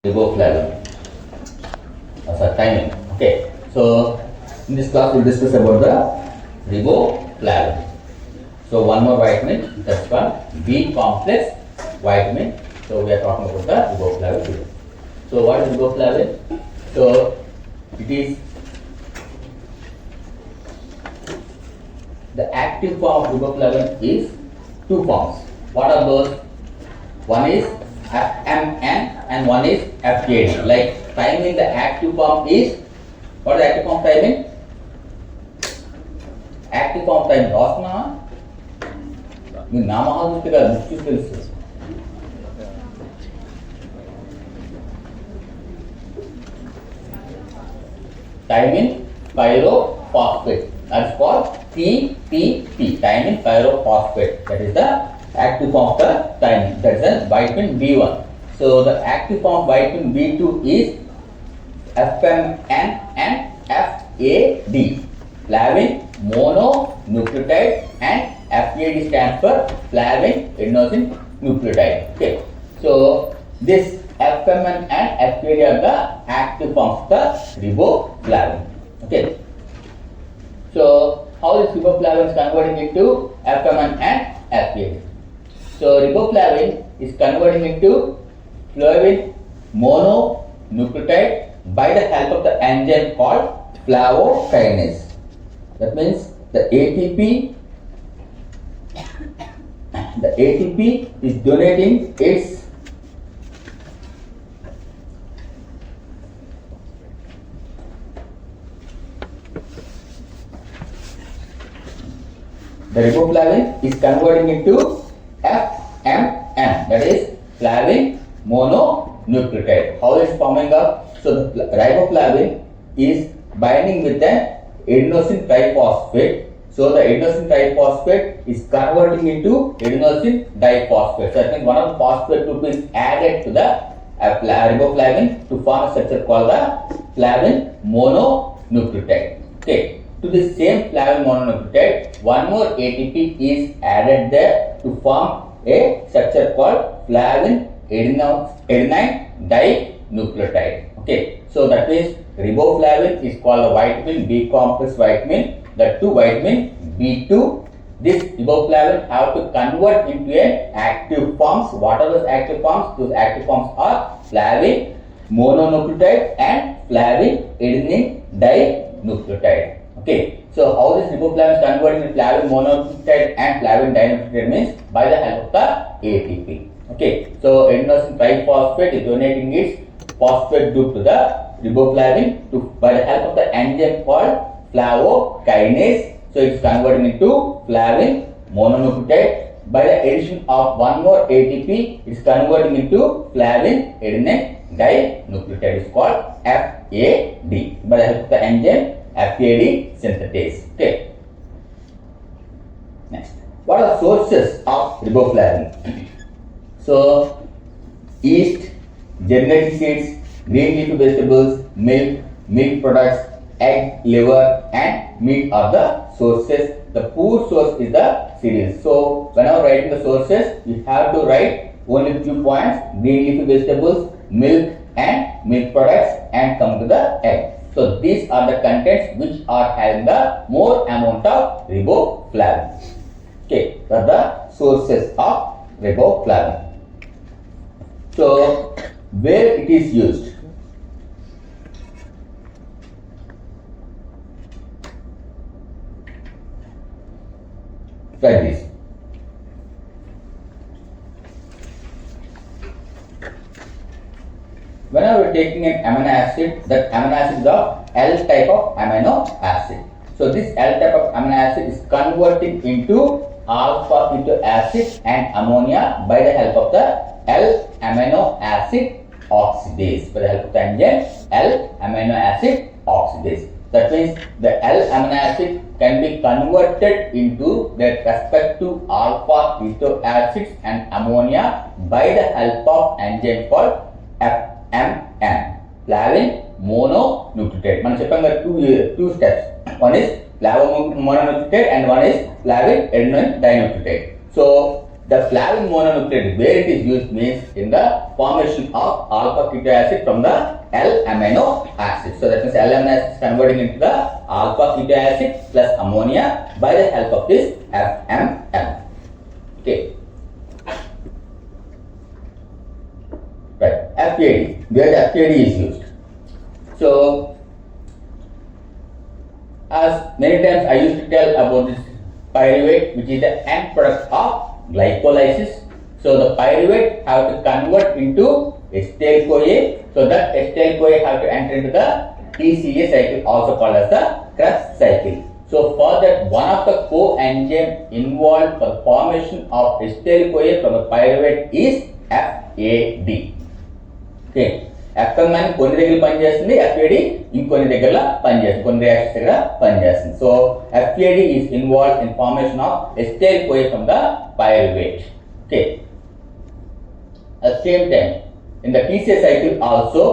riboflavin. Timing. Okay. So in this class we'll discuss about the riboflavin. So one more vitamin, that's called B complex vitamin. So we are talking about the riboflavin today. So what is riboflavin? So it is the active form of riboflavin is two forms. What are those? One is FMN and one is FAD. Like thymine, the active form is, what is the active form of thymine? Active form of thymine. Rosna? You Namaha తెలుసు. Thymine pyrophosphate. That's called TPP. Thymine pyrophosphate. That is the active form of the thymine. That is the vitamin B1. So the active form of vitamin B2 is FMN and FAD. Flavin mononucleotide and FAD stands for flavin adenosine nucleotide. Okay. So this FMN and FAD are the active forms of the riboflavin. Okay. So how is riboflavin converting into FMN and FAD? So riboflavin is converting into flavin mononucleotide by the help of the enzyme called flavokinase. That means the ATP is donating its the riboflavin is converting into FMN, that is flavin mononucleotide. How is forming up? So the riboflavin is binding with the adenosine triphosphate. So the adenosine triphosphate is converting into adenosine diphosphate. So that means one of the phosphate group is added to the riboflavin to form a structure called the flavin mononucleotide. Okay. To the same flavin mononucleotide, one more ATP is added there to form a structure called flavin adenine dinucleotide. Okay. So that means riboflavin is called a vitamin B complex vitamin. The two vitamin B2. This riboflavin have to convert into an active forms. What are those active forms? Those active forms are flavin mononucleotide and flavin adenine dinucleotide. Okay. So how this riboflavin is converting into flavin mononucleotide and flavin dinucleotide means by the help of the ATP. Okay. So adenosine triphosphate is donating its phosphate group to the riboflavin by the help of the enzyme called flavokinase. So it's converting into flavin mononucleotide. By the addition of one more ATP, it's converting into flavin adenine dinucleotide. It's called FAD by the help of the enzyme FAD synthetase. Okay. Next, what are the sources of riboflavin? So yeast, germinating seeds, green leafy vegetables, milk products, egg, liver and meat are the sources. The poor source is the cereals. So whenever writing the sources, you have to write only few points: green leafy vegetables, milk and milk products, and come to the egg. So these are the contents which are having the more amount of riboflavin. Okay, these are the sources of riboflavin. So where it is used? Like this. Whenever we are taking an amino acid, that amino acid is of L type of amino acid. So this L type of amino acid is converting into alpha into acid and ammonia by the help of the L amino acid oxidase. By the help of the enzyme L amino acid oxidase. That means the L amino acid can be converted into their respective alpha keto acids and ammonia by the help of enzyme called FMN, flavin mononucleotide. మనం చెప్పాం కదా two steps. One is flavin mononucleotide and one is flavin adenine dinucleotide. So the flavin mononucleotide, where it is used means in the formation of alpha keto acid from the L-amino acid. So that means L-amino acid is converting into the alpha keto acid plus ammonia by the help of this FMM. Okay. Right. FAD, where the FAD is used. So as many times I used to tell about this pyruvate, which is the end product of glycolysis. So the pyruvate have to convert into acetyl-CoA. So that acetyl-CoA have to enter into the TCA cycle, also called as the Krebs cycle. So for that, one of the coenzyme involved for the formation of acetyl-CoA from the pyruvate is FAD. Okay. FMN కొన్ని దగ్గర పనిచేస్తుంది, FAD ఇంకొన్ని దగ్గర పనిచేస్తుంది, కొన్ని reactions దగ్గర పనిచేస్తుంది. So FAD is involved in formation of acetyl-CoA from the pyruvate. Okay. At the same time, in the TCA cycle also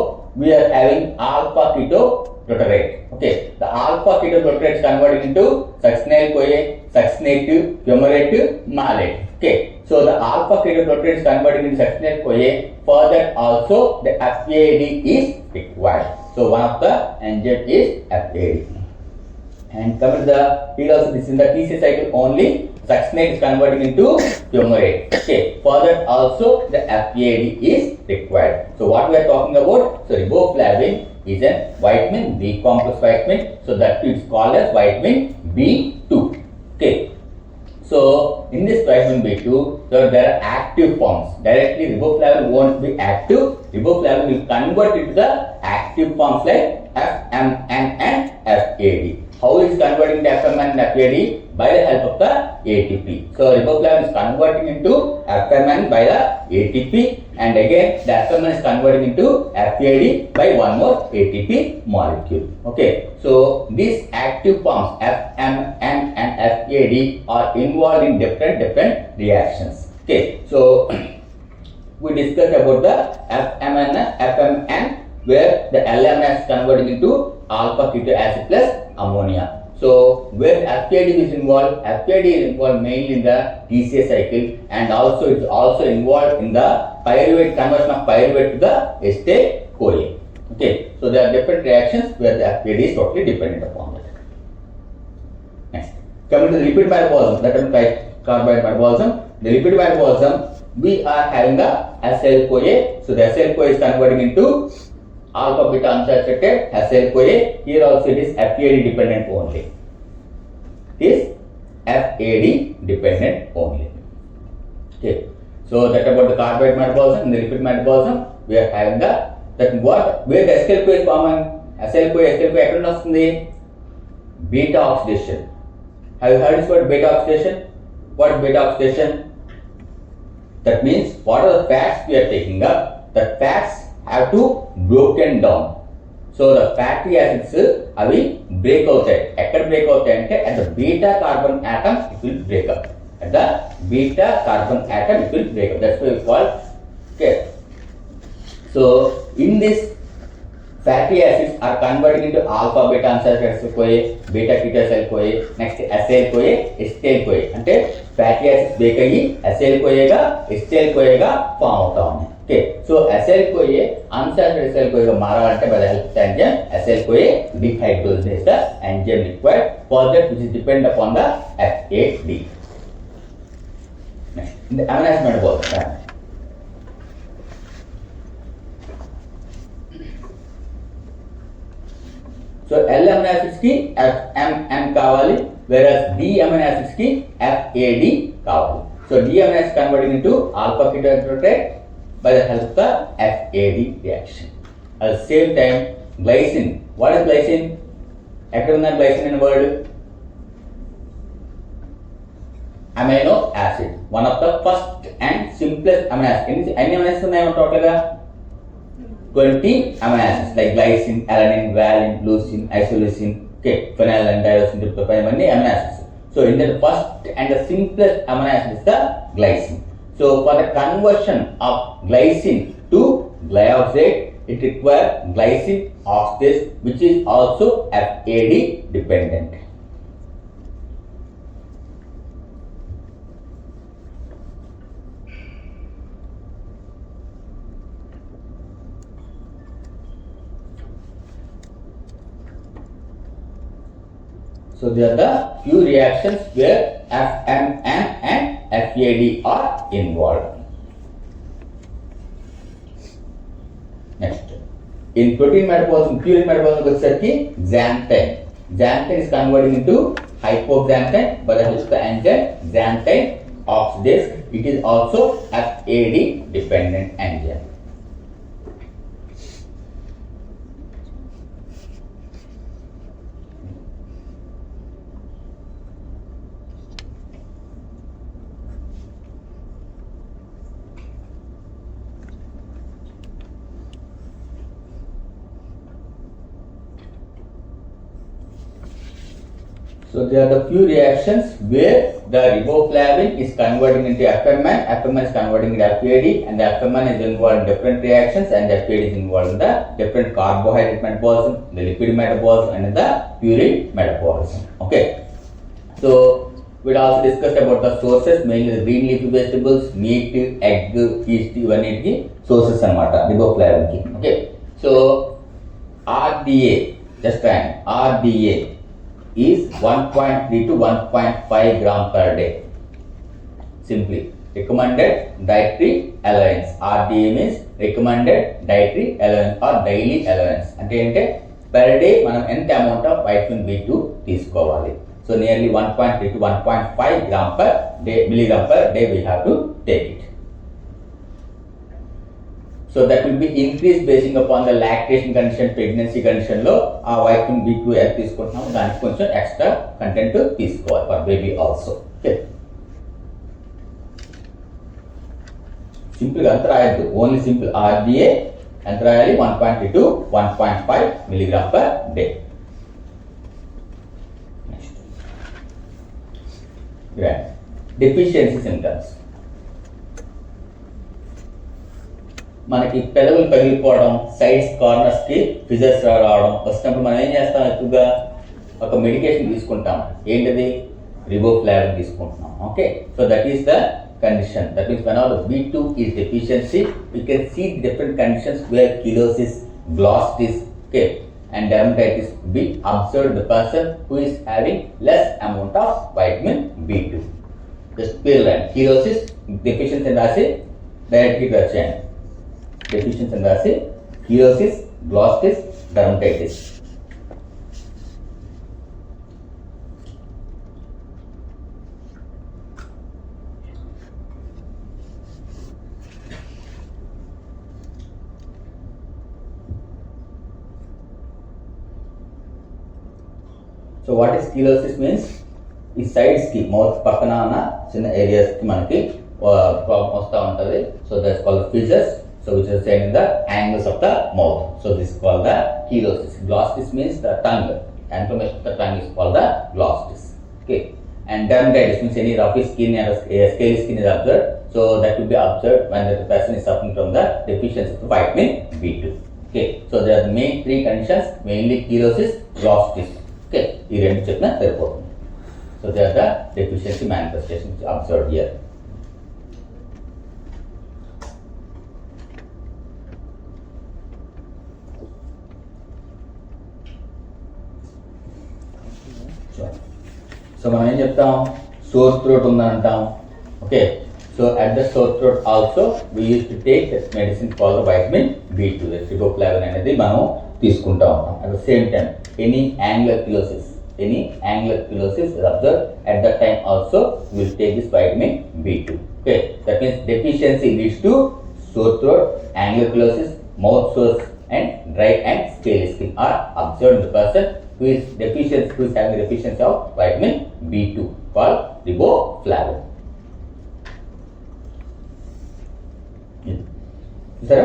we are having alpha keto glutarate. Okay, the alpha keto glutarate is converted into succinyl-CoA, succinate, fumarate, malate. Okay, so the alpha keto glutarate is converted into succinyl-CoA. For that also the FAD is required. So one of the enzyme is FAD. And coming to the here also, this is in the TCA cycle only. Succinate is converting into fumarate. Okay, for that also the FAD is required. So what we are talking about? So riboflavin is a vitamin B complex vitamin. So that is called as vitamin B2. Okay. So in this vitamin B2, so there are active forms. Directly riboflavin won't be active. Riboflavin will convert into the active forms like FMN and FAD. How is converting the FMN and FAD? By the help of the ATP. So riboflavin is converting into FMN by the ATP, and again the FMN is converting into FAD by one more ATP molecule. Okay. So these active forms FMN and FAD are involved in different reactions. Okay. So we discussed about the FMN where the L-amino acid is converting into alpha keto acid plus ammonia. So where FAD is involved, FAD is involved mainly in the TCA cycle, and also it's also involved in the pyruvate conversion of pyruvate to the acetyl-CoA. Okay, so there are different reactions where the FAD is totally dependent upon that. Next, coming to the lipid metabolism, that is like carbohydrate metabolism. The lipid metabolism, we are having the acyl-CoA. So the acyl-CoA is converting into alpha beta unsaturated acyl-CoA. Here also it is FAD dependent only. It is FAD dependent only. Okay. So that about the carbohydrate metabolism and the lipid metabolism. We are having the that what where the acyl-CoA is forming. Acyl-CoA ఎక్కడ వస్తుంది? Beta oxidation. Have you heard this word beta oxidation? What is beta oxidation? That means what are the fats we are taking up? The fats have to broken down. So the fatty acids avi break outai. Ekkada break outai ante at the beta carbon atom it will break up. At the beta carbon atom it will break up. That's why we call. Okay. So in this fatty acids are converted into alpha beta unsaturated acyl-CoA, beta keto acyl-CoA, next acyl-CoA, acetyl-CoA. అంటే fatty acids break అయ్యి acyl-CoA గా acetyl-CoA గా form అవుతా ఉన్నాయి. Okay, so acyl-CoA unsaturated acyl-CoA గా మారాలంటే by the help of the enzyme acyl-CoA dehydrogenase is the enzyme required for that, which is depend upon the FAD. Next, in the amino acid metabolism. So L amino acids ki FMN కావాలి, whereas D amino acids ki FAD కావాలి. So D amino acid converting into alpha ketoglutarate by the help of the FAD reaction. At the same time, glycine. What is glycine? ఎక్కడ ఉందా glycine in word? Amino acid. One of the first and simplest amino acid. ఎన్ని amino acids ఉన్నాయో total గా 20 amino acids like glycine, alanine, valine, leucine, isoleucine, okay, phenylalanine, tyrosine, tryptophan, many amino acids. So in the first and the simplest amino acid is the glycine. So for the conversion of glycine to glyoxide, it requires glycine oxidase, which is also FAD dependent. So there are the few reactions where FMN and FAD are involved. Next, in protein metabolism, purine metabolism వచ్చేసరికి xanthine. Xanthine is converting into hypoxanthine by the help of the enzyme xanthine oxidase. It is also FAD dependent enzyme. So there are the few reactions where the riboflavin is converting into FMN, FMN is converting into FAD, and the FMN is involved in different reactions, and the FAD is involved in the different carbohydrate metabolism, the lipid metabolism, and the purine metabolism. Okay. So we also discussed about the sources, mainly the green leafy vegetables, meat, egg, yeast, ఇవన్నిటికి sources అన్నమాట riboflavin కి. Okay. So RDA, just try RDA is 1.3 to 1.5 gram per day. Simply recommended dietary allowance. RDA means recommended dietary allowance or daily allowance. అంటే per day మనం ఎంత amount of vitamin B2 తీసుకోవాలి. So nearly 1.3 to 1.5 gram per day, milligram per day we have to take it. So that will be increased basing upon the lactation condition, pregnancy condition లో ఆ vitamin B2 ఎంత తీసుకుంటున్నాము దానికి కొంచెం extra content తీసుకోవాలి for baby also. Okay, simple గా అంత రాయద్దు, only simple RDA ఎంత రాయాలి 1.3 to 1.5 milligram per day. Deficiency symptoms. మనకి పెదవులు పగిలిపోవడం, సైడ్స్ కార్నర్స్ కి ఫిజర్స్ రావడం వచ్చినప్పుడు మనం ఏం చేస్తాం, ఎక్కువగా ఒక మెడికేషన్ తీసుకుంటాం. ఏంటిది? రిబోఫ్లావిన్ తీసుకుంటున్నాం. Okay, so that is the condition. That means whenever B2 is deficiency, we can see different conditions where chelosis, glossitis, okay, and dermatitis be observed the person who is having less amount of vitamin B2. Just clear line. Chelosis, deficiency in rasi, directly question. Deficiency in rasi, chelosis, glossitis, dermatitis. So what is cheilosis means, ఈ సైడ్స్కి mouth పక్కన ఉన్న చిన్న ఏరియాస్కి మనకి problem వస్తూ ఉంటుంది. So that's called fissures, so which is same in the angles of the mouth. So this called the cheilosis. Glossitis means the tongue, inflammation of the tongue is called the glossitis. Okay, and dermatitis means any roughy skin or scaly skin is observed. So that will be observed when the person is suffering from the deficiency of vitamin B2. Okay, so there are the main three conditions, mainly chelosis, glossitis. Okay, ఈ రెండు చెప్పినా సరిపోతుంది. So they are the deficiency manifestations observed here. So మనం ఏం చెప్తాం, sore throat ఉందని అంటాం. Okay, so at the sore throat also we use to take medicine called vitamin B2, riboflavin అనేది మనం తీసుకుంటా ఉంటాం. At the same time any angular chelosis is observed, at that time also we will take this vitamin B2. Okay, that means deficiency leads to sore throat, angular chelosis, mouth sores, and dry and scaly skin are observed in the person who is having deficiency of vitamin B2 called riboflavin. Sir,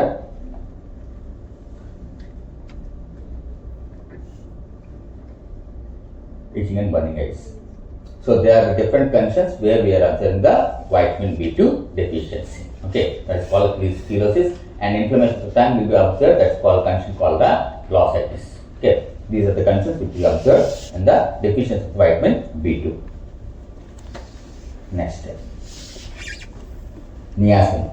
itching and burning eyes. So there are different conditions where we are observing the vitamin B2 deficiency. Okay, that is called chelosis, and inflammation of the tongue will be observed. That's called condition called the glossitis. Okay, these are the conditions which we observe in the deficiency of vitamin B2. Next step, niacin.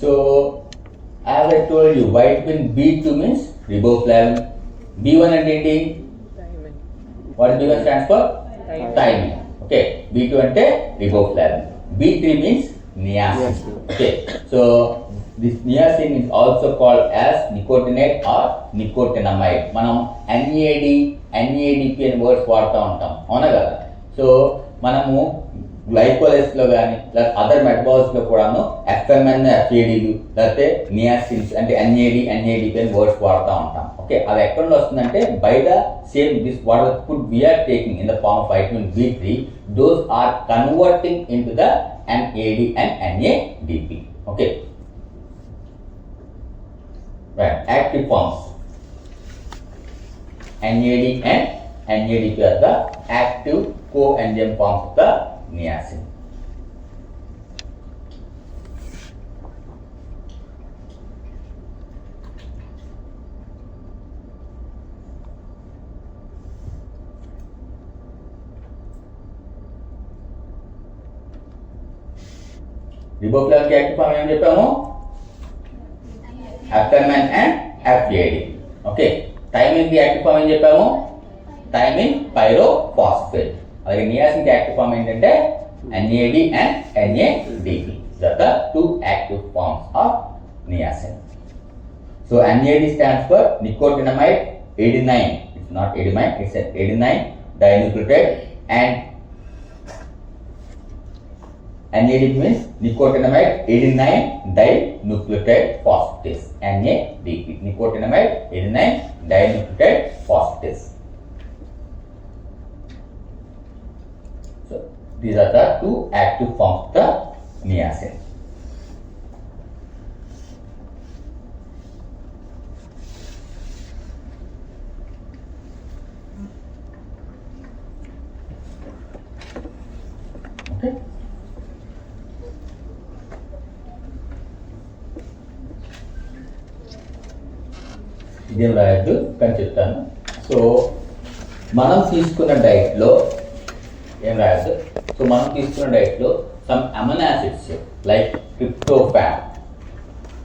So as I told you, vitamin B2 means riboflavin. B1 అంటే ఏంటి? What B1 stands for? Thiamine. Okay. B2 అంటే riboflavin. B3 means niacin. Okay. So this niacin is also called as nicotinamide or nicotinamide. మనం NAD, NADP అనే words వాడుతూ ఉంటాం, అవునా కదా? So మనము గ్లైకోలైసిస్ లో కానీ లేదా అదర్ మెటబాలిక్స్ లో కూడాను FMN, FADలు లేకపోతే నియాసిన్స్ అంటే NAD, NADP అని వర్డ్స్ వాడుతూ ఉంటాం. ఓకే, అది ఎక్కడ నుండి వస్తుందంటే by the same this what the food we are taking in the form of vitamin B3, those are converting in to the NAD and NADP. Okay, right. Active forms NAD and NADP are the active coenzyme forms of the niacin. Riboflavin की active form ఏం చెప్పాము? FMN and FAD. Okay, thiamine కి active form ఏం చెప్పాము? Thiamine pyrophosphate. అలాగే niacin కి active form ఏంటంటే NAD and NADP. That are two active forms of niacin. So NAD stands for nicotinamide adenine. It's not adenine, it's an adenine dinucleotide, and NADP means nicotinamide adenine dinucleotide phosphatase. NADP, nicotinamide adenine dinucleotide phosphatase. So these are the two active forms of the niacin. Okay. ఇదేం రాయద్దు కానీ చెప్తాను. So మనం తీసుకున్న డైట్లో ఏం రాయద్దు. So మనం తీసుకున్న డైట్లో some amino acids like tryptophan,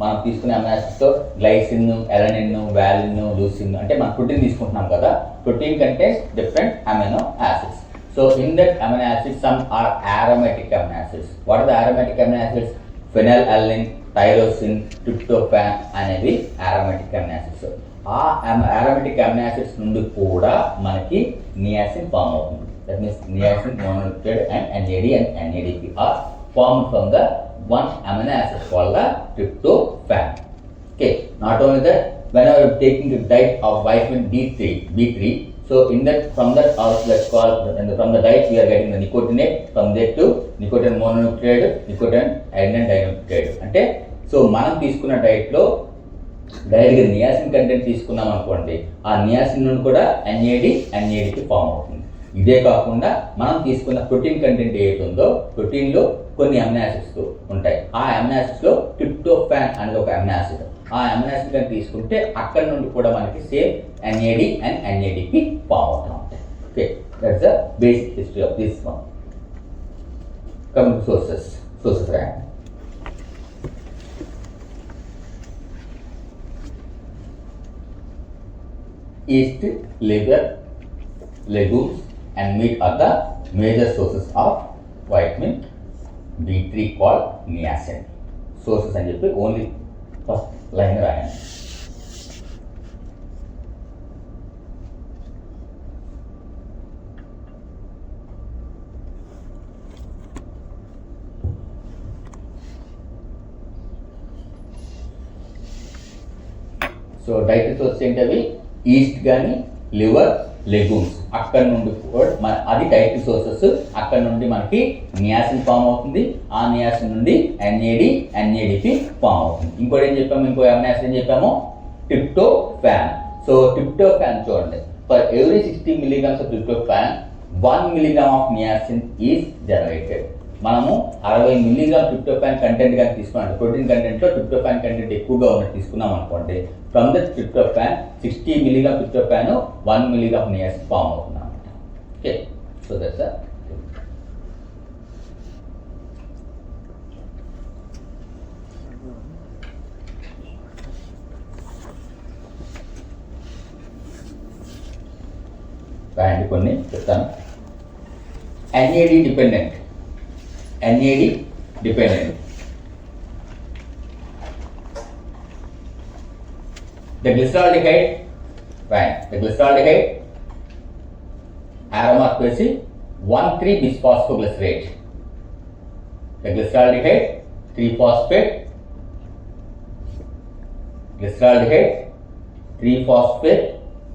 మనం తీసుకునే అమైనో యాసిడ్స్తో గ్లైసిన్, ఎలనిన్, వాలిన్, లూసిన్, అంటే మనం ప్రోటీన్ తీసుకుంటున్నాం కదా, protein contents different amino acids. So in that amino acids some are aromatic amino acids. What are the aromatic amino acids? Phenylalanine, tyrosine, tryptophan అనేవి aromatic amino acids. ఆ aromatic amino acids నుండి కూడా మనకి niacin form అవుతుంది. That means niacin mononucleotide and NAD and NADP are formed from the one amino acid called the tryptophan. Okay, not only that, whenever you are taking the diet of vitamin B3, so in that, from that also let's call, from the diet we are getting the nicotinate, from there to nicotin mononucleotide, nicotin adenine dinucleotide. అంటే so మనం తీసుకున్న డైట్లో డైరెక్ట్గా niacin content తీసుకున్నాం అనుకోండి, ఆ niacin నుండి కూడా NAD, NADP ఫామ్ అవుతుంది. ఇదే కాకుండా మనం తీసుకున్న ప్రోటీన్ కంటెంట్ ఏదైతే ఉందో, ప్రోటీన్లో కొన్ని అమినో యాసిడ్స్ ఉంటాయి. ఆ అమినో యాసిడ్స్లో ట్రిప్టోఫాన్ అనేది ఒక అమినో యాసిడ్. ఆ అమినో యాసిడ్ కానీ తీసుకుంటే అక్కడ నుండి కూడా మనకి same NAD and NADP form అవుతూ ఉంటాయి. Okay, that's the basic history of this one. Coming to sources రాయండి. Yeast, liver, legumes and meat are the major sources of vitamin B3 called niacin. Sources అని చెప్పి only first line రాయండి. So dietary sources ఏంటవి? East కానీ, liver, లెగూమ్స్, అక్కడ నుండి కూడా అది డైటరీ సోర్సెస్. అక్కడ నుండి మనకి నియాసిన్ ఫామ్ అవుతుంది. ఆ నియాసిన్ నుండి NAD, NADP ఫామ్ అవుతుంది. ఇంకోటి ఏం చెప్పాము? ఇంకో అమినో యాసిడ్ ఏం చెప్పాము? ట్రిప్టోఫాన్. సో ట్రిప్టోఫాన్ చూడండి, for every 60 mg of tryptophan 1 mg of niacin is generated. మనము 60 mg ట్రిప్టోఫాన్ కంటెంట్ కానీ తీసుకున్నాం, ప్రోటీన్ కంటెంట్లో ట్రిప్టోఫాన్ కంటెంట్ ఎక్కువగా ఉన్నట్టు తీసుకున్నాం అనుకోండి, from the tryptophan 60 mg tryptophan 1 mg of niacin form అవుతుంది అన్నమాట. ఓకే, సో దట్స్ రాయండి కొన్ని చెప్తాను. NAD dependent, NAD dependent. The glyceraldehyde, right? The glyceraldehyde aromatic వచ్చి 1,3-bisphosphoglycerate. The glyceraldehyde 3-phosphate, glyceraldehyde 3-phosphate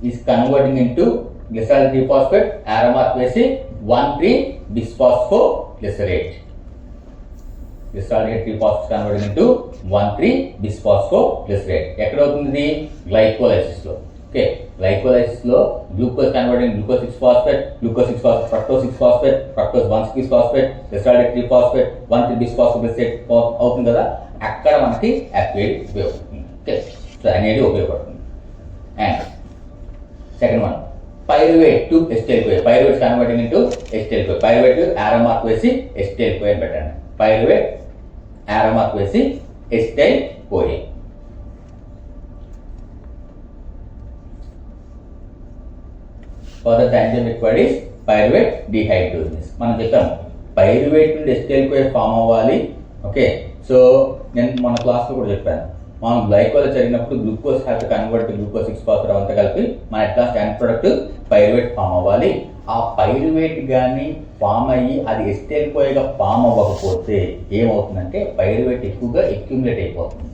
is converting into glyceraldehyde 3-phosphate aromatic వచ్చి 1,3-bisphosphoglycerate. Glyceraldehyde 3-phosphate converting into 1,3-bisphosphoglycerate. ఎక్కడ అవుతుంది? Glycolysis లో. Okay, glycolysis లో glucose converting glucose 6-phosphate, glucose 6-phosphate, fructose 6-phosphate, fructose 1,6-phosphate, glyceraldehyde 3-phosphate, 1,3-bisphosphoglycerate అవుతుంది కదా, అక్కడ మనకి activate ఉపయోగపడుతుంది. ఓకే, సో అనేది ఉపయోగపడుతుంది. And second one, pyruvate to acetyl CoA. Pyruvate converting into ఎస్టైల్ CoA. Pyruvate arrow mark వేసి ఎస్టైల్ కోయ్ అని పెట్టండి. పైరువేట్ ఆరోమార్క్ వేసి ఎస్టైల్ కోయ్. Further enzyme required is pyruvate dehydrogenase. మనం చెప్పాము పైరువేట్ నుండి ఎస్టైల్ కోయ్ ఫామ్ అవ్వాలి. ఓకే, సో నేను మన క్లాస్లో కూడా చెప్పాను, మనం గ్లైకోల్ జరిగినప్పుడు glucose have to convert glucose 6-phosphate అవంతా కలిపి మన at last end product pyruvate form అవ్వాలి. ఆ పైరువేట్ కానీ ఫామ్ అయ్యి అది ఎస్టైల్ కోయగా ఫామ్ అవ్వకపోతే ఏమవుతుందంటే పైరువేట్ ఎక్కువగా అక్యుములేట్ అయిపోతుంది.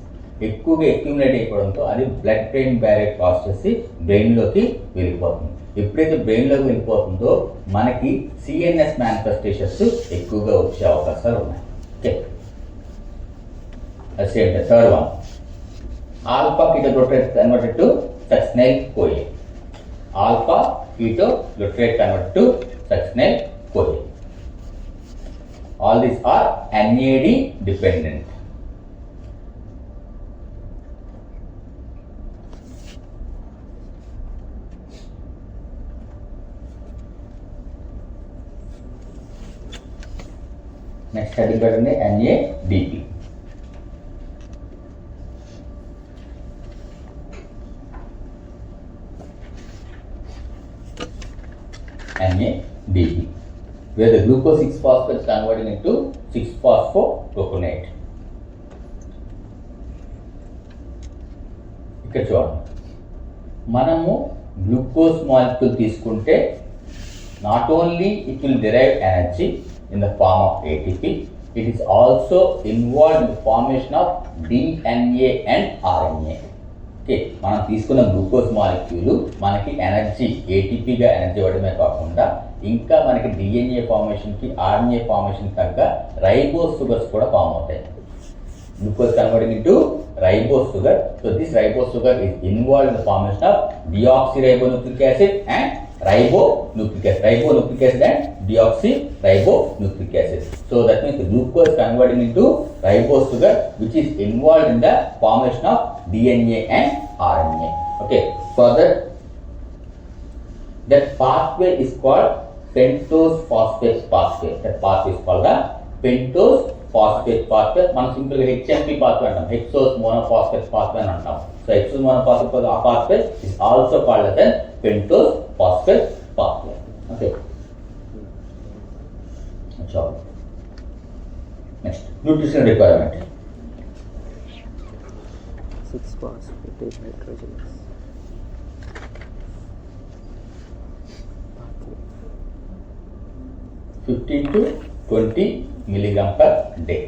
ఎక్కువగా అక్యుములేట్ అయిపోవడంతో అది బ్లడ్ బ్రెయిన్ బ్యారియర్ క్రాస్ చేసి బ్రెయిన్లోకి వెళ్ళిపోతుంది. ఎప్పుడైతే బ్రెయిన్లోకి వెళ్ళిపోతుందో మనకి సిఎన్ఎస్ మేనిఫెస్టేషన్స్ ఎక్కువగా వచ్చే అవకాశాలు ఉన్నాయి. Okay, third one, alpha ketoglutarate converted to succinyl-CoA. Alpha ketoglutarate converted to succinyl-CoA. All these are NAD dependent. Next heading పెట్టండి NADP. NADP, where the glucose 6-phosphate is converted into 6-phosphogluconate. ఇక్కడ చూడండి, మనము glucose molecule తీసుకుంటే not only it will derive energy in the form of ATP, it is also involved in the formation of DNA and RNA. Okay, మనం తీసుకున్న glucose molecule మనకి energy ఏటీపీగా energy ఇవ్వడమే కాకుండా ఇంకా మనకి డిఎన్ఏ ఫార్మేషన్కి ఆర్ఎన్ఏ ఫార్మేషన్ తగ్గ ribose sugars కూడా form అవుతాయి. Glucose converting into ribose sugar. So this ribose sugar is involved in the formation of deoxyribonucleic acid and ribonucleic acid. Ribonucleic acid and deoxyribonucleic acid. So that means the glucose converting into ribose sugar which is involved in the formation of DNA and RNA. Okay, further that pathway is called pentose phosphate pathway. That pathway is called the pentose phosphate pathway. మనం simple గా HMP pathway అంటాం, hexose monophosphate pathway అని అంటాం. So hexose monophosphate pathway is also called as pentose phosphate pathway. Okay, next nutrition requirement. 6-phosphate dehydrogenase pathway. 15 to 20 milligram per day.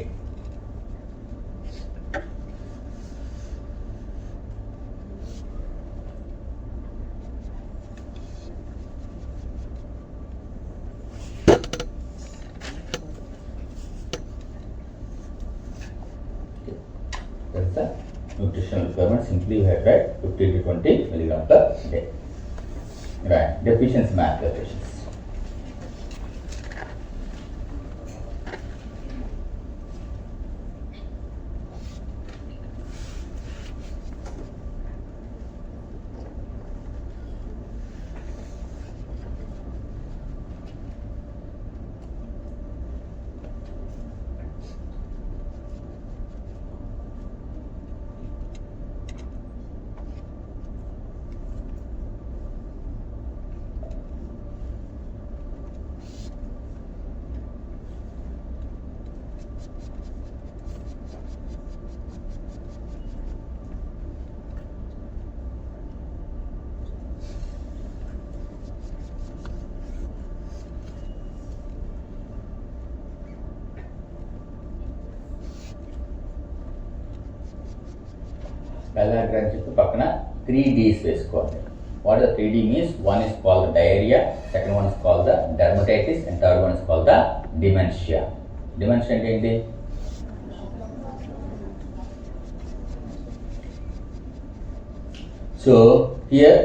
That's the nutritional requirement. Simply you have read 15 to 20 milligram per day. Right. Deficiency manifestations. pellagra అని చెప్పి పక్కన 3 D's వేసుకోవాలి. What the 3D means? One is called the diarrhea, second one is called the dermatitis, and third one is called the dementia. Dementia అంటే ఏంటి? So here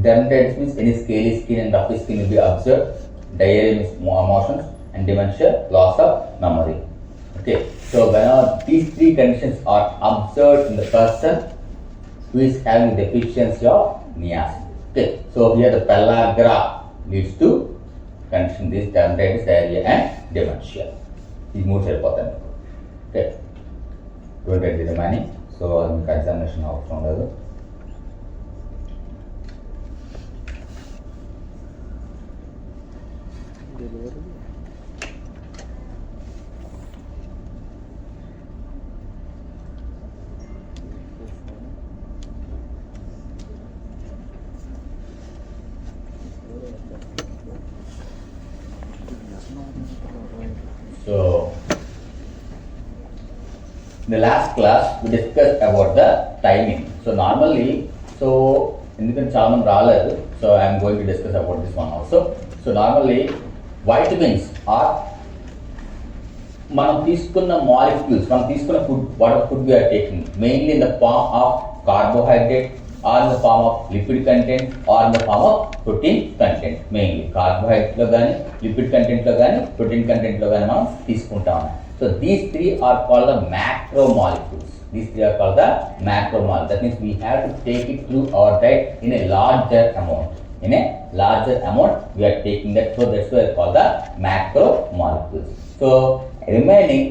dermatitis means any scaly skin and rough skin will be observed. Diarrhea means motions, and dementia loss of memory. Okay, so whenever these three conditions are observed in the person who is having deficiency of niacin. Okay, so here the pellagra leads to condition this dermatitis, diarrhea, and dementia. These moods are important. Okay, don't get the remaining. So examination అవసరం లేదు. So in the last class we discussed about the timing. So normally, ఎందుకంటే చాలా మంది రాలేదు, so I am going to discuss about this one also. So normally vitamins are మనం తీసుకున్న molecules, మనం తీసుకున్న food, what food we are taking mainly in the form of carbohydrate or in the form of lipid content or in the form of protein content. Mainly carbohydrate లో కానీ lipid content లో కానీ protein content లో కానీ మనం తీసుకుంటాం. So these three are called the macromolecules. These three are called the macromolecules. That means we have to take it through our diet in a larger amount. In a larger amount we are taking that, so that's why it's called the macromolecules. So remaining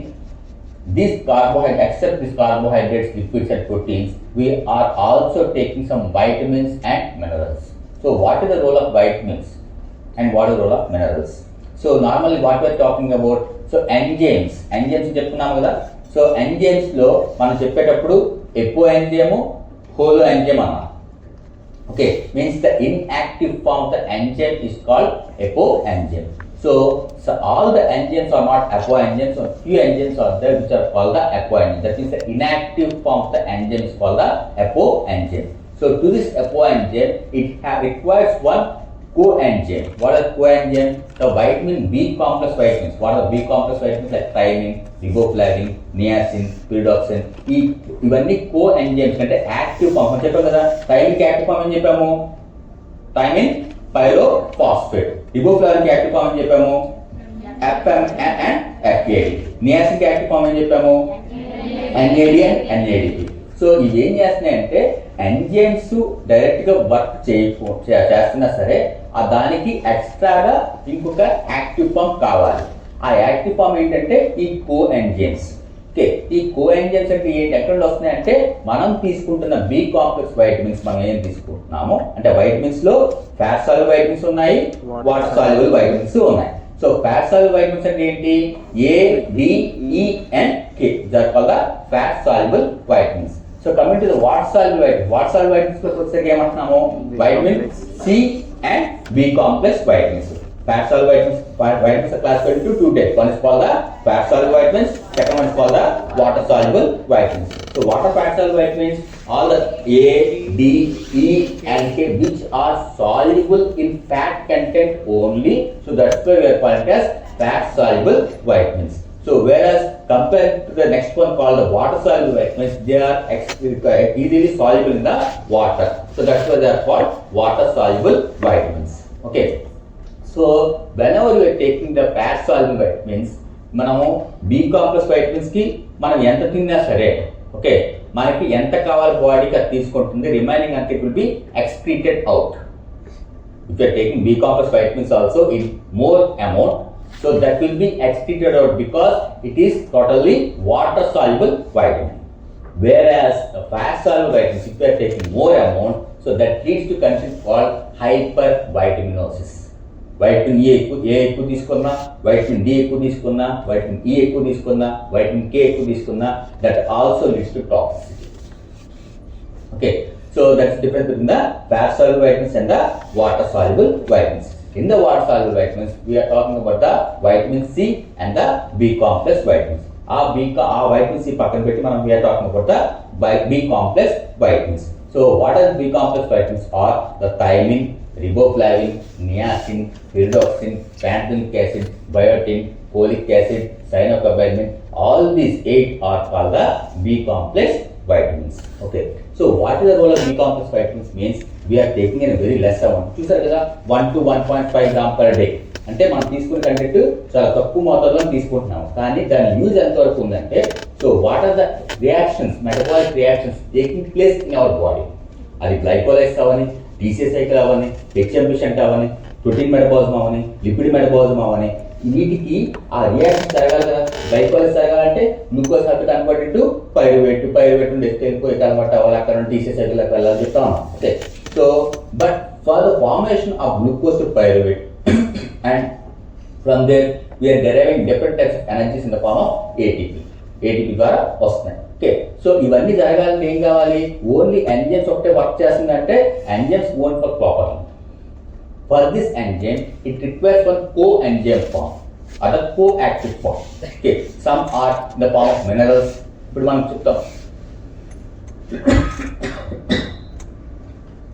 these carbohydrates, except these carbohydrates, lipids and proteins, we are also taking some vitamins and minerals. So what is the role of vitamins and what is the role of minerals? So normally what we are talking about, so enzymes చెప్పుకున్నాము కదా. So enzymes లో మనం చెప్పేటప్పుడు apoenzyme, holoenzyme అన్నాం. Okay, means the inactive form of the enzyme is called apoenzyme. So all the enzymes are not apo enzymes, so few enzymes are there which are called the apo enzymes. That means the inactive form of the enzyme is called the apo enzyme. So to this apo enzyme, it requires one coenzyme. What are coenzyme? The vitamin B complex vitamins. What are B complex vitamins? Like thiamine, riboflavin, niacin, pyridoxine. ఇవన్నీ coenzymes అంటే active form. చెప్పాము కదా, thymine కి active form అని చెప్పాము thiamine pyrophosphate. Riboflavin కి active form అని చెప్పాము FMN and FAD. నియాసిన్ కి యాక్టివ్ ఫామ్ అని చెప్పాము NAD and NADP. సో ఇవి ఏం చేస్తున్నాయంటే ఎంజైమ్స్ డైరెక్ట్ గా వర్క్ చేస్తున్నా సరే దానికి ఎక్స్ట్రాగా ఇంకొక యాక్టివ్ ఫామ్ కావాలి. ఆ యాక్టివ్ ఫామ్ ఏంటంటే ఈ కో ఎంజైమ్స్. ఓకే, ఈ కో ఎంజైమ్స్ అంటే ఏంటి, ఎక్కడ వస్తున్నాయంటే మనం తీసుకుంటున్న బి కాంప్లెక్స్ వైటమిన్స్ మనం ఏం తీసుకుంటున్నామో, అంటే వైటమిన్స్ లో ఫ్యాట్ సాల్యుబుల్ వైటమిన్స్ ఉన్నాయి, వాటర్ సాల్యుబుల్ వైటమిన్స్ ఉన్నాయి. సో ఫ్యాట్ సాల్యుబుల్ వైటమిన్స్ అంటే ఏంటి, A, D, E and K. That called the fat soluble vitamins. So coming to the water soluble vitamins, water soluble vitamins లో వచ్చేసరికి ఏమంటున్నాము vitamin C and B complex vitamins. Fat soluble vitamins are classified into two types. One is called the fat soluble vitamins, second one is called the water soluble vitamins. So water fat soluble vitamins, all the A, D, E and K which are soluble in fat content only. So that's why we are calling it as fat soluble vitamins. So whereas compared to the next one called the water soluble vitamins, they are easily soluble in the water. So that's why they are called water soluble vitamins. Okay. So whenever we are taking the fat soluble vitamins, మనము B complex vitamins కి మనం ఎంత తిన్నా సరే, okay, మనకి ఎంత కావాలి బాడీకి అది తీసుకుంటుంది, రిమైనింగ్ అంతా will be excreted out. If you are taking B complex vitamins also in more amount, so that will be excreted out because it is totally water soluble vitamin. Whereas the fat soluble vitamins, if you are taking more amount, so that leads to condition called hypervitaminosis. Vitamin A ఎక్కువ తీసుకున్నా, vitamin D ఎక్కువ తీసుకున్నా, vitamin E ఎక్కువ తీసుకున్నా, vitamin K ఎక్కువ తీసుకున్నా, that also leads to toxicity. Okay, so that's difference between the fat soluble vitamins and the water soluble vitamins. In the water soluble vitamins, we are talking about the vitamin C and the B complex vitamins. ఆ vitamins పక్కన పెట్టి మనం we are talking about the B complex vitamins. So what are the B complex vitamins are the thiamine, riboflavin, niacin, pyridoxine, pantothenic acid, biotin, folic acid, cyanocobalamin. All these 8 are called the B complex vitamins. Okay. So what is the role of B complex vitamins means we are taking in a very less amount. చూసారు కదా 1 to 1.5 gram per day. అంటే మనం తీసుకునే content చాలా తక్కువ మోతాదులో తీసుకుంటున్నాము. కానీ దాని యూజ్ ఎంతవరకు ఉందంటే so what are the reactions metabolic reactions taking place in our body. అది గ్లైకోలైజ్ అవని, టీసీ సైకిల్ అవని, హెచ్ఎంబిషంట్ అవని, ప్రోటీన్ మెటబాలిజం అవని, లిపిడ్ మెటబాలిజం అవని, వీటికి ఆ రియాక్షన్ జరగాలి కదా. గ్లైకోలైజ్ జరగాలంటే glucose have to convert into pyruvate నుండి వెళ్ళిపోయి కన్వర్ట్ అవ్వాలి, అక్కడ నుండి టీసీ సైకిల్కి వెళ్ళాలి చెప్తా ఉన్నాం. Okay. So but for the formation of glucose to pyruvate and from there we are deriving different types of energies in the form of ATP ద్వారా వస్తున్నాయి. ఓకే. సో ఇవన్నీ జరగాలంటే ఏం కావాలి? ఓన్లీ ఎంజైమ్స్ ఒకటే వర్క్ చేస్తుందంటే enzymes own work properly. For this enzyme it requires one coenzyme form other coactive form. Okay. Some are in the form of minerals. ఇప్పుడు మనం చెప్తాం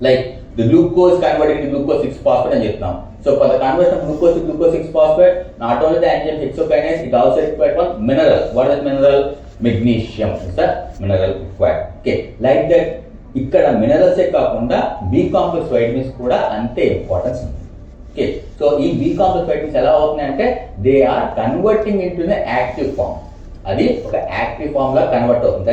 like the glucose converted into glucose 6-phosphate అని చెప్తున్నాం. So for the conversion of glucose to glucose 6-phosphate, not only the enzyme hexokinase, it also requires one mineral. What is mineral? Magnesium is the mineral required. Okay, like that ఇక్కడ మినరల్సే కాకుండా B complex vitamins కూడా అంతే importance ఉంది. Okay. So ఈ B complex vitamins ఎలా అవుతున్నాయంటే they are converting into the active form. అది ఒక యాక్టివ్ ఫామ్ గా కన్వర్ట్ అవుతుంది.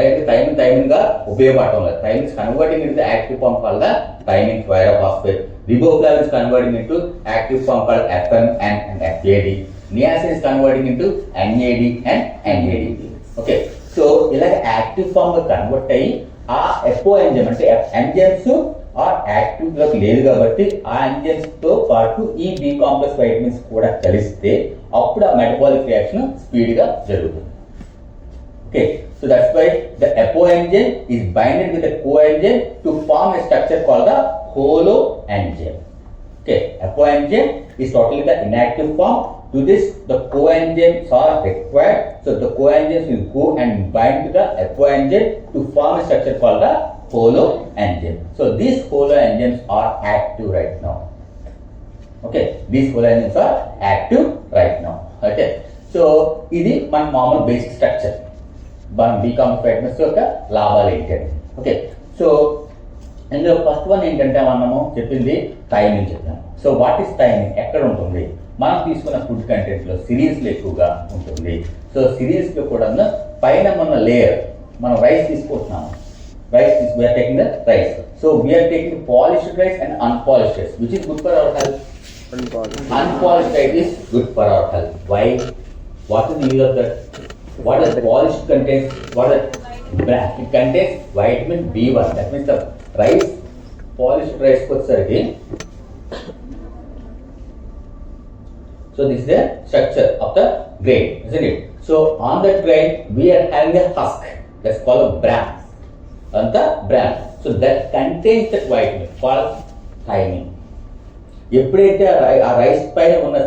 థైమిన్ గా ఉపయోగపడటం లేదు. Thiamine converting into active form called the thiamine pyrophosphate. Riboflavin is converting into active form called FMN and FAD. Niacin is converting into NAD and NADP. Okay. So ఇలా active form గా convert అయ్యి ఆ ఎపో enzyme అంటే enzymes ఆ active లోకి లేదు కాబట్టి ఆ ఎంజైమ్స్ తో పాటు ఈ బి కాంప్లెక్స్ వైటమిన్స్ కూడా కలిస్తే అప్పుడు ఆ మెటబాలిక్ రియాక్షన్ స్పీడ్ గా జరుగుతుంది. Okay, so that's why the apoenzyme is binded with a coenzyme to form a structure called the holoenzyme. Okay, apoenzyme is totally the inactive form. To this, the coenzymes are required. So the coenzymes will go and bind to the apoenzyme to form a structure called the holoenzyme. So these holoenzymes are active right now. Okay, these holoenzymes are active right now. Okay, so ఇది మన మామూలు basic structure. మనం B complex vitamins యొక్క లాభాలు ఏంటంటే okay. So ఇందులో first one ఏంటంటే మనము చెప్పింది థైమిన్ చెప్పాము. So what is thiamine? ఎక్కడ ఉంటుంది? మనం తీసుకున్న ఫుడ్ కంటెంట్లో సిరీస్లో ఎక్కువగా ఉంటుంది. సో సిరీస్లో కూడా పైన మన లేయర్ మనం రైస్ తీసుకుంటున్నాము. We are taking the rice. So we are taking polished rice and unpolished rice which is good for our health. Unpolished rice is good for our health. Why? What is the use of that? What does polished contains? What does black? It contains vitamin B1. That means the rice, polished rice వచ్చేసరికి so this is the structure of the grain, isn't it? So on that grain we are having a husk. That's called a bran. On the bran. So that contains that vitamin called thiamine. ఎప్పుడైతే ఆ rice పైన ఉన్న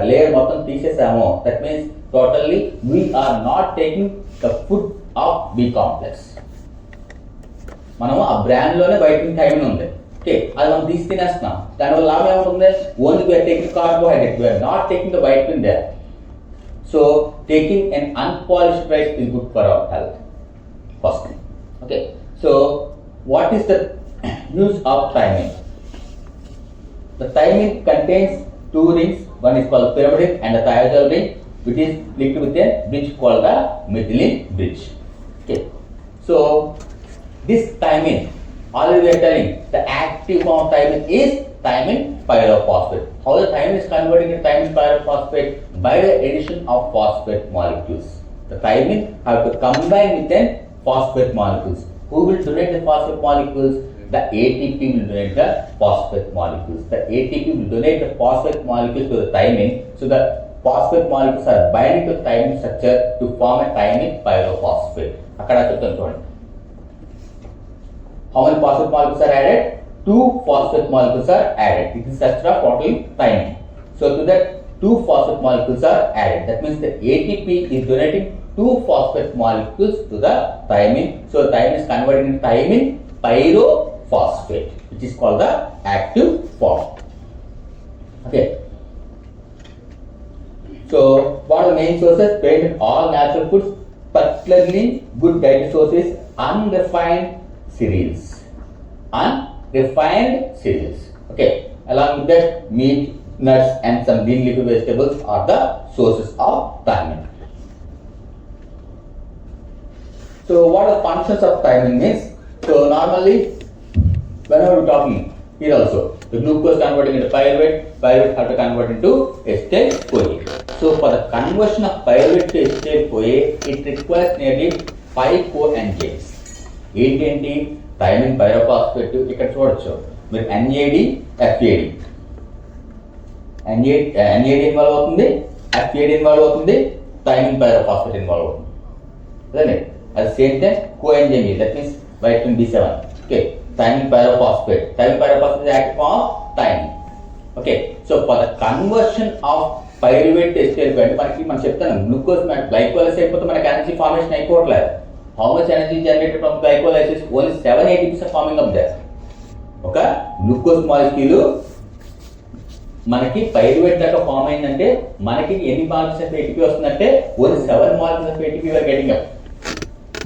layer మొత్తం తీసేసామో that means totally we are not taking the food of B complex. మనము ఆ brand లోనే vitamin thymine ఉంది. ఓకే, అది మనం తీసి తినేస్తున్నాం. దానివల్ల లాభం ఏముంటుంది? Only we are taking carbohydrate, we are not taking the vitamin there. So taking an unpolished rice is good for our health. First thing. Okay, so what is the use of thiamine? The thiamine contains two rings. One is called pyrimidine and the thiazole ring, which is linked with a bridge called the methylene bridge. Okay, so this thiamine, already we are telling the active form of thiamine is thiamine pyrophosphate. How the thiamine is converting into thiamine pyrophosphate? By the addition of phosphate molecules. The thiamine have to combine with the phosphate molecules. Who will donate the phosphate molecules? The ATP will donate the phosphate molecules. The ATP will donate the phosphate molecules to the thiamine. So the phosphate molecules are binding to the thiamine structure to form a thiamine pyrophosphate. Akkada cheptanu chudandi. How many phosphate molecules are added? 2 phosphate molecules are added. It is structure of total thiamine. So to that 2 phosphate molecules are added. That means the ATP is donating two phosphate molecules to the thymine. So thymine is converted into thymine pyrophosphate, which is called the active form. Okay. So what are the main sources? Present in all natural foods, particularly good dietary sources, unrefined cereals. Unrefined cereals. Okay. Along with that, meat, nuts, and some green leafy vegetables are the sources of thymine. So what are the functions of thymine means? So normally, whenever we're talking here also, the glucose converting into pyruvate, pyruvate have to convert into acetyl-CoA. So for the conversion of pyruvate to acetyl-CoA, it requires nearly 5 coenzymes. ఏంటి thiamine pyrophosphate ఇక్కడ చూడొచ్చు మీరు NAD, FAD. NAD involve అవుతుంది, FAD involve అవుతుంది, thymine pyrophosphate involve అవుతుంది. అదే at the same time coenzyme, that means vitamin B7. Okay, thymine pyrophosphate. Thymine pyrophosphate is active form of thymine. Okay, so for the conversion of pyruvate to acetyl-CoA అంటే మనం చెప్తాను glucose glycolysis అయిపోతే మనకి energy formation అయిపోవట్లేదు. How much energy generated from glycolysis? Only 7 ATPs are forming up there. ఒక glucose molecule మనకి pyruvate దాకా form అయిందంటే మనకి ఎన్ని మాలిక్యూల్స్ ఆఫ్ ATP వస్తుందంటే only 7 molecules of ATP are getting up.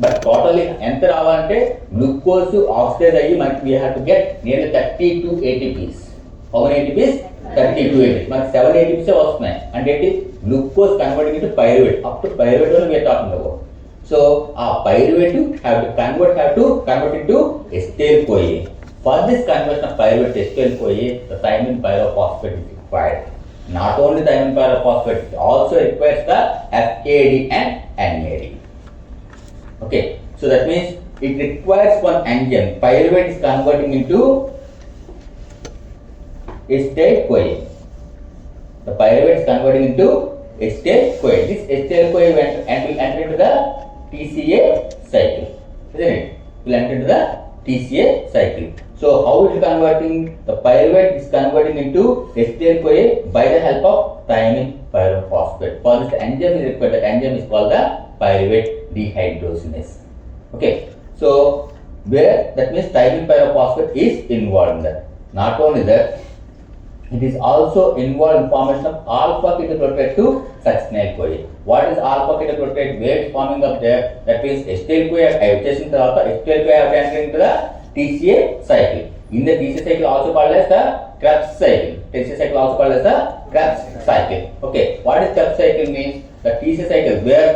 But totally ఎంత రావాలంటే గ్లూకోజ్ ఆక్సిడైజ్ అయ్యి మనకి we have to get nearly 32 ATPs. How many ATPs? 32 ATPs. మనకి 7 ATPs వస్తున్నాయి అంటే ఏంటి glucose converting into pyruvate. Up to pyruvate వల్ల వీఆర్ టాకింగ్ అబౌట్. సో ఆ pyruvate have to convert into acetyl-CoA. For this conversion of pyruvate to acetyl-CoA, the thymine pyrophosphate is required. Not only thymine pyrophosphate, it also requires the FAD and NAD. Okay, so that means it requires one enzyme. Pyruvate is converting into acetyl-CoA. The pyruvate is converting into acetyl-CoA. This acetyl-CoA will enter into the TCA cycle, isn't it? Will enter into the TCA cycle. So how it is converting? The pyruvate is converting into acetyl-CoA by the help of thymine pyrophosphate. For this enzyme is required. That enzyme is called the pyruvate dehydrogenase. Okay, so where that means thymine pyrophosphate is involved in that. Not only that, it is also involved in formation of alpha ketoglutarate to succinyl-CoA. What is alpha ketoglutarate? Where it is forming up there? That means acetyl-CoA వచ్చేసిన తర్వాత acetyl-CoA have entered into the TCA cycle. In the TCA cycle also called as the Krebs cycle. TCA cycle also called as the Krebs cycle. Okay, what is Krebs cycle means? The TCA cycle where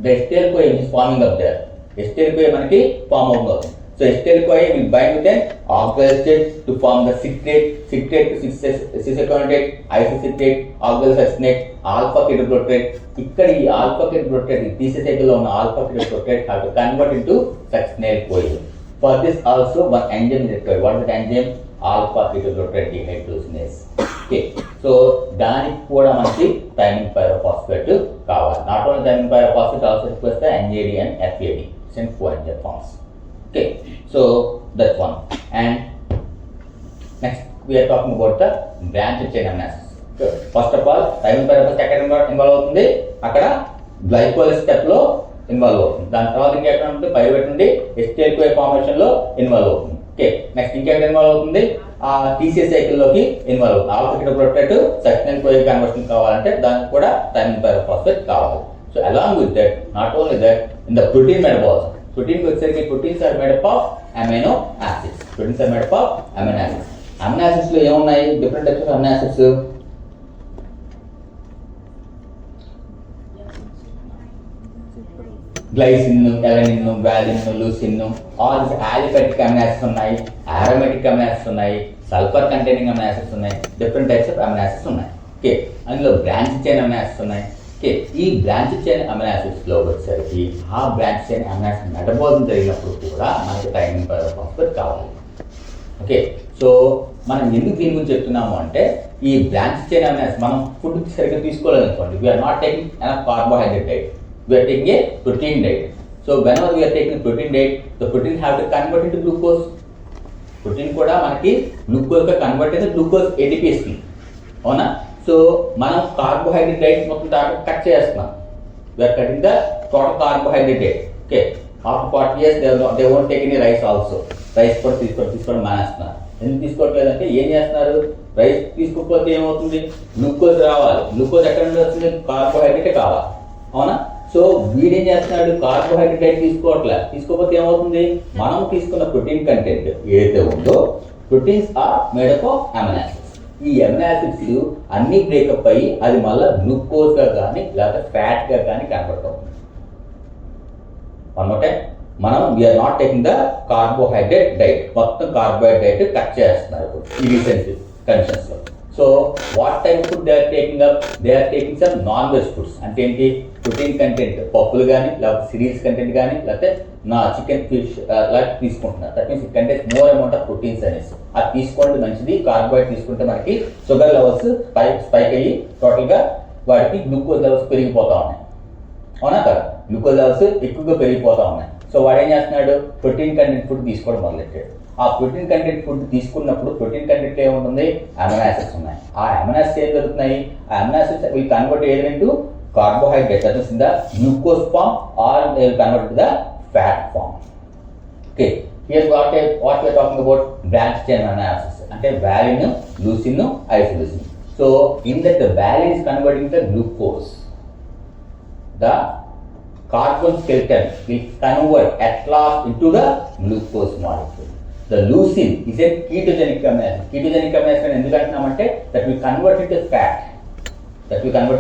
the acetyl-CoA is forming up there. acetyl-CoA మనకి form అవుతుంది. So acetyl-CoA will bind with an alkyl state to form the citrate to cis-acetonate, isocitrate, alkyl succinate, alpha ketoglutarate. ఇక్కడ ఈ alpha ketoglutarate ఈ TCA cycle లో ఉన్న alpha ketoglutarate have to convert into succinyl-CoA. For this also one enzyme is required. What is that enzyme? Alpha ketoglutarate dehydrogenase. Okay, so దానికి కూడా మనకి thymine pyrophosphate కావాలి. Not only thymine pyrophosphate, also requires the NAD and FAD, same coenzyme forms. Okay, so that's one. And next we are talking about the branched chain amino acids. Okay. First of all, thymine pyrophosphate ఎక్కడ involve అవుతుంది? అక్కడ glycolysis step లో involve అవుతుంది. దాని తర్వాత ఇంకెక్కడ ఉంటుంది? Pyruvate నుండి acetyl-CoA ఫార్మేషన్ లో ఇన్వాల్వ్ అవుతుంది. ఓకే, నెక్స్ట్ ఇంకెక్కడ ఇన్వాల్వ్ అవుతుంది? ఆ TCA సైకిల్ లోకి ఇన్వాల్వ్ అవుతుంది. ఆల్ఫా ketoglutarate succinyl-CoA కన్వర్షన్ కావాలంటే దానికి కూడా thymine pyrophosphate కావాలి. So along with that, not only that, in the protein metabolism, protein proteins are made up of amino acids. Proteins are made up of amino acids. Amino acids లో ఏమున్నాయి? Different types of amino acids. Glycine, alanine, valine, leucine, all these aliphatic amino acids ఉన్నాయి, aromatic amino acids ఉన్నాయి, sulfur containing amino acids ఉన్నాయి, different types of amino acids ఉన్నాయి. Okay, అందులో branch chain amino acids ఉన్నాయి. Okay, ఈ branch chain amino acids లో వచ్చేసరికి ఆ branch chain amino acid metabolism జరిగినప్పుడు కూడా మనకి thymine pyrophosphate కావాలి. ఓకే, సో మనం ఎందుకు దీని గురించి చెప్తున్నాము అంటే ఈ బ్రాంచ్ చైన్ అమినో యాసిడ్స్ మనం ఫుడ్ సరిగ్గా తీసుకోలేదు అనుకోండి, we are not taking enough carbohydrate diet, we are taking a protein diet. So whenever we are taking protein diet, the protein have to convert into glucose. Protein కూడా మనకి గ్లూకోజ్గా convert అయితే glucose ATP ఇస్తుంది, అవునా? So మనం carbohydrate diet మొత్తం దాంట్లో cut చేస్తున్నాం. we are cutting the total carbohydrate. Okay, after 40 years they won't take any rice also. Rice కూడా తీసుకోవడం మానేస్తున్నారు. ఎందుకు తీసుకోవట్లేదంటే ఏం చేస్తున్నారు, రైస్ తీసుకోకపోతే ఏమవుతుంది, గ్లూకోజ్ రావాలి. గ్లూకోజ్ ఎక్కడ నుండి వస్తుంది, కార్బోహైడ్రేటే కావాలి, అవునా? సో వీడేం చేస్తున్నాడు, కార్బోహైడ్రేట్ తీసుకోకపోతే ఏమవుతుంది, మనం తీసుకున్న ప్రోటీన్ కంటెంట్ ఏదైతే ఉందో, proteins are made up of amino acids. ఈ అమినో యాసిడ్స్ అన్ని బ్రేకప్ అయ్యి అది మళ్ళీ గ్లూకోజ్ గా కానీ లేకపోతే ఫ్యాట్ గా కానీ కనబడతాం. అనమాట మనం we are not taking the carbohydrate diet, మొత్తం కార్బోహైడ్రేట్ కట్ చేస్తున్నారు ఈ రీసెంట్ కండిషన్స్ లో. So what type food they are taking up, they are taking some non veg foods. అంటే ఏంటి, ప్రోటీన్ కంటెంట్ పప్పులు కానీ లేకపోతే సిరీస్ కంటెంట్ కానీ లేకపోతే చికెన్ ఫిష్ లాంటి తీసుకుంటున్నారు. That means it contents more amount of proteins అనేసి. అది తీసుకోండి మంచిది. కార్బోహైడ్రేట్ తీసుకుంటే మనకి షుగర్ లెవెల్స్ స్పైక్ అయ్యి టోటల్గా వాడికి గ్లూకోజ్ లెవెల్స్ పెరిగిపోతా ఉన్నాయి, అవునా కదా? గ్లూకోజ్ లెవెల్స్ ఎక్కువగా పెరిగిపోతా ఉన్నాయి. సో వాడు ఏం చేస్తున్నాడు, ప్రోటీన్ కంటెంట్ ఫుడ్ తీసుకోవడం మొదలెట్టాడు. ఆ ప్రోటీన్ కంటెంట్ ఫుడ్ తీసుకున్నప్పుడు ప్రోటీన్ కంటెంట్ ఏముంటుంది, అమినో యాసిడ్స్ ఉన్నాయి. ఆ అమినో యాసిడ్స్ ఏం జరుగుతున్నాయి, ఆ amino acids will convert either into carbohydrate, that means in the glucose form or they will convert to the fat form. Okay, here what we are talking about branch chain amino acids. అంటే valine, leucine, isoleucine. So in that the valine is converting the glucose. The carbon skeleton will convert at last into the glucose molecule. The leucine is a ketogenic amino acid. Ketogenic amino acid ఎందుకు అంటున్నామంటే that will convert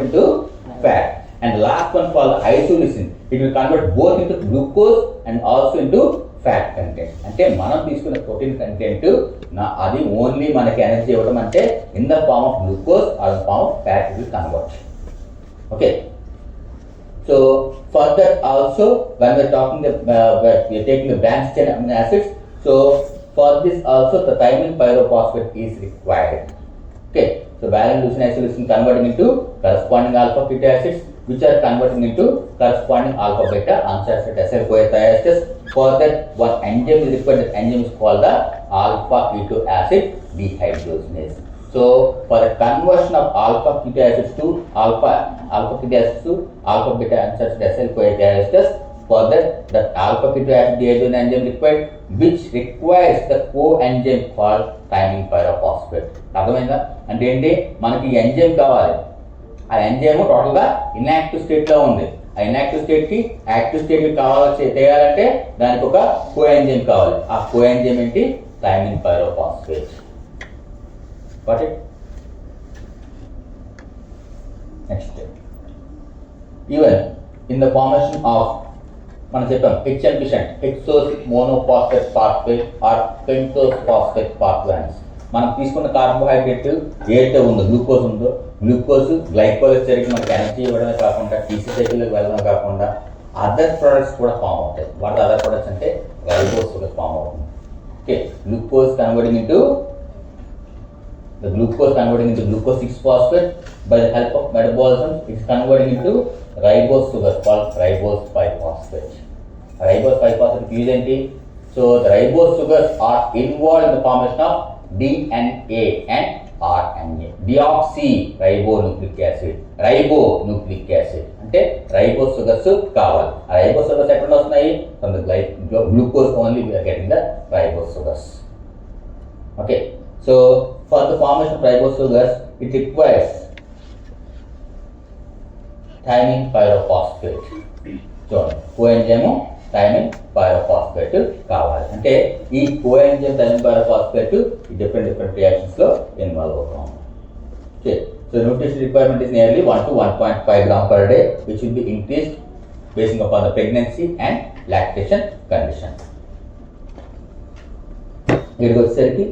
into fat. And the last one called isoleucine. It will convert both into glucose and also into fat content. అంటే మనం తీసుకున్న protein content అది only మనకి energy ఇవ్వడం అంటే in the form of glucose or the form of fat it will convert. Okay. So for that also, when we are talking we are taking the branched chain amino acids. So for this also the thymine pyrophosphate is required. Okay, so valine, leucine, isoleucine converting into corresponding alpha ketone acids, which are converting into corresponding alpha beta unsaturated acyl-CoA esters. For that one enzyme is required. That enzyme is called the alpha keto acid dehydrogenase. So for the conversion of alpha keto acids to alpha keto acids to alpha beta unsaturated acyl-CoA esters, for that alpha keto acid dehydrogenase enzyme required, which requires the coenzyme called thymine pyrophosphate. అర్థమైందా? అంటే ఏంటి, మనకి ఈ enzyme కావాలి. ఆ enzyme టోటల్గా inactive స్టేట్లో ఉంది. ఆ ఇన్యాక్టివ్ స్టేట్కి యాక్టివ్ స్టేట్కి చేయాలంటే దానికి ఒక కోఎంజైమ్ కావాలి. ఆ కోఎంజైమ్ ఏంటి, thiamine pyrophosphate. Got it? Next. Even in the formation of మనం చెప్పాం hexose monophosphate pathway or pentose phosphate pathways. మనం తీసుకున్న కార్బోహైడ్రేట్ ఏదైతే ఉందో, గ్లూకోజ్ ఉందో, గ్లూకోజ్ గ్లైకోలిసిస్టర్కి మనకి ఎనర్జీ ఇవ్వడమే కాకుండా టీసీ సైకిల్కి వెళ్ళడమే కాకుండా అదర్ ప్రొడక్ట్స్ కూడా ఫామ్ అవుతాయి. వాటి అదర్ ప్రొడక్ట్స్ అంటే రైబోస్ కూడా ఫామ్ అవుతుంది. Okay, glucose converting into glucose 6-phosphate. By the help of metabolism, it is converting into ribose sugars called ribose 5-phosphate. Ribose 5-phosphate is ఏంటి? So the ribose sugars are involved in the formation of DNA and RNA. Deoxyribonucleic acid, ribonucleic acid. అంటే ribose sugars కావాలి. ఆ ribose sugars ఎక్కడ వస్తున్నాయి? From the glucose only we are getting the ribose sugars. Okay. So for the formation of ribose sugars, it requires thymine pyrophosphate. So coenzyme thymine pyrophosphate కావాలి. అంటే ఈ coenzyme thymine pyrophosphate different reactions లో involve అవుతాం. Okay. So nutrition requirement is nearly 1 to 1.5 gram per day, which will be increased based upon the pregnancy and lactation condition. Here goes వచ్చేసరికి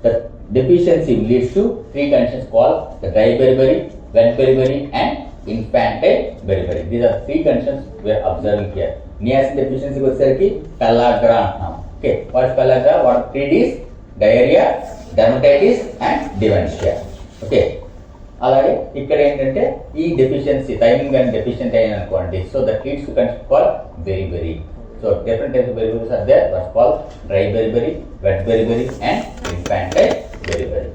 the deficiency leads to 3 conditions called the dry beriberi, wet beriberi and infantile beriberi. These are 3 conditions we are observing here. Niacin deficiency వచ్చేసరికి pellagra అంటున్నాం. Okay, what is pellagra? What 3 Ds? Diarrhea, dermatitis and dementia. Okay, అలాగే ఇక్కడ ఏంటంటే ఈ deficiency thymine కానీ deficient అయ్యాను అనుకోండి, so that leads to condition called beriberi. So different types of beriberi are there. What's called dry beriberi, wet beriberi and infantile beriberi.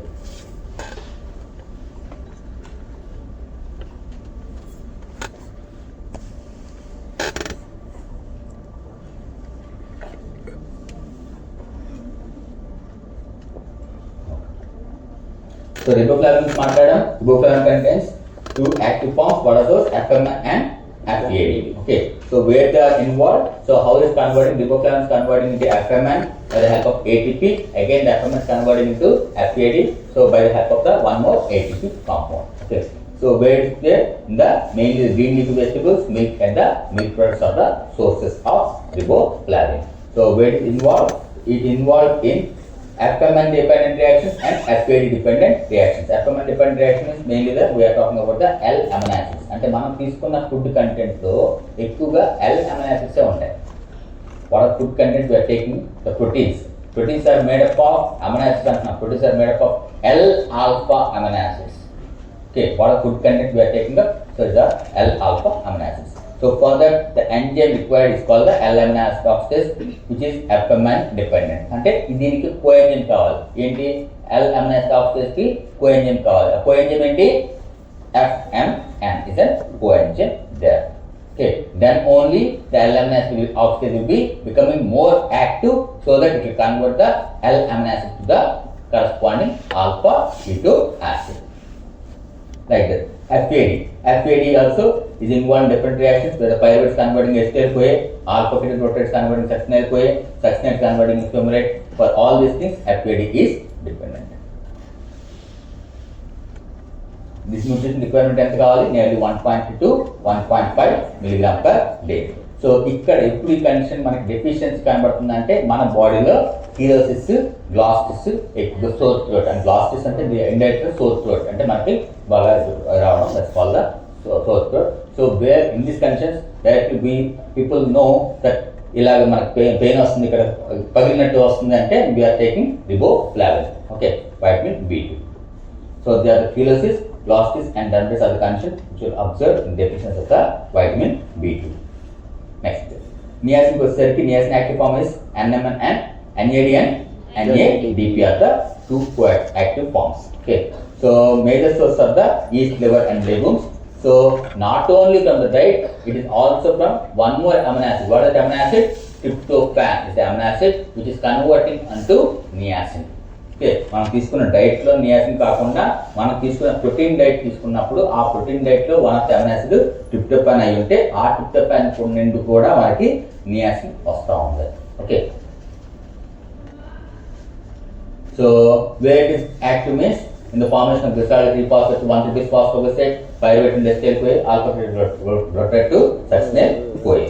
So riboflavin maatladam, riboflavin contains two active forms. What are those? FMN and FAD. Okay. So where they are involved? So how is converting riboflavin is converting into FMN by the help of ATP. Again the FMN is converting into FAD. So by the help of the one more ATP compound. Okay. So where is there? In the mainly the green leafy vegetables, milk and the milk products are the sources of riboflavin. So where it involved? It involved in FMN dependent reactions and FAD dependent reactions. FMN dependent reaction is mainly the we are talking about the L amino acids. అంటే మనం తీసుకున్న food content లో ఎక్కువగా L amino acids ఉంటాయి. What are food content we are taking? The proteins. Proteins are made up of amino acids అంటున్నాం. Proteins are made up of L alpha amino acids. Okay, what are food content we are taking up? So the L alpha amino acids. So for that the enzyme required is called the L amino acid oxidase, which is FMN dependent. అంటే దీనికి coenzyme కావాలి. ఏంటి? L amino acid oxidase కి coenzyme కావాలి. ఆ coenzyme ఏంటి? FMN is a coenzyme there. Okay, then only the L amino acid oxidase will be becoming more active so that it will convert the L amino acid to the corresponding alpha keto acid. Like that. FAD also is involved in different reactions where the pyruvates converting acetyl-CoA, alpha ketoglutarate converting succinyl-CoA, succinate converting fumarate. For all these things, FAD is dependent. This nutrition requirement ఎంత కావాలి? Nearly 1.2 to 1.5 milligram per day. So ఇక్కడ ఎప్పుడు ఈ condition మనకి deficiency కనబడుతుందంటే మన బాడీలో కీరోసిస్, గ్లాస్టిస్ ఎక్కువ sore throat and గ్లాస్టిస్ అంటే ఇండైరెక్ట్ సోర్ థ్రోట్ అంటే మనకి బాగా రావడం that's called the sore throat. So where in this conditions directly we people know that ఇలాగ మనకి పెయిన్ వస్తుంది, ఇక్కడ పగిలినట్టు వస్తుంది అంటే we are taking riboflavin. Okay, vitamin B2. So they are the cheilosis, glossitis and dermatitis are the conditions which will observe in deficiency of the vitamin B2. Next, niacin వచ్చేసరికి niacin active form is NMN and NAD and NADP are the two active forms. Okay, so major source of the yeast, liver and legumes. So not only from the diet, it is also from one more amino acid. What is the amino acid? Tryptophan is the amino acid which is converting into niacin. Okay, మనం తీసుకున్న డైట్లో niacin కాకుండా మనం తీసుకున్న protein diet తీసుకున్నప్పుడు ఆ protein డైట్లో one of the amino acid tryptophan అయి ఉంటే ఆ ట్రిప్టోఫాన్ నుండి కూడా మనకి నియాసిన్ వస్తూ ఉంది. Okay, so where it is active means in the formation of glycerol 3-phosphate 1,3-phosphate, pyruvate and acetyl-CoA, alpha ketoglutarate to succinyl-CoA.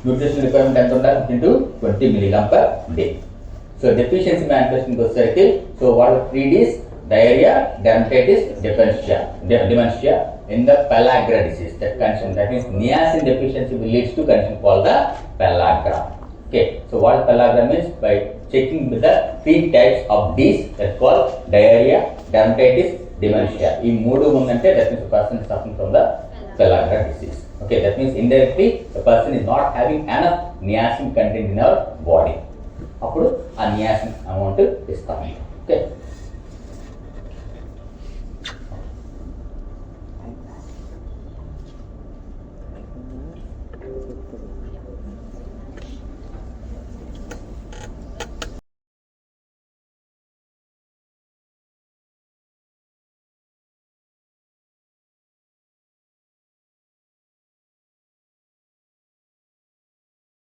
Nutrition requirement ఎంత ఉండాలి? 20 milligram per day. So deficiency manifestation వచ్చేసరికి so what are the 3 Ds? Diarrhea, dermatitis, dementia in the pellagra disease. That condition, that means niacin deficiency will leads to condition called the pellagra. Okay, so what pellagra means? By checking with the 3 types of Ds, that's called diarrhea, dermatitis, dementia. ఈ మూడు ఉందంటే that means the person is suffering from the pellagra disease. Okay, that means indirectly the person is not having enough niacin content in our body. అప్పుడు ఆ niacin amount ఇస్తాం. Okay.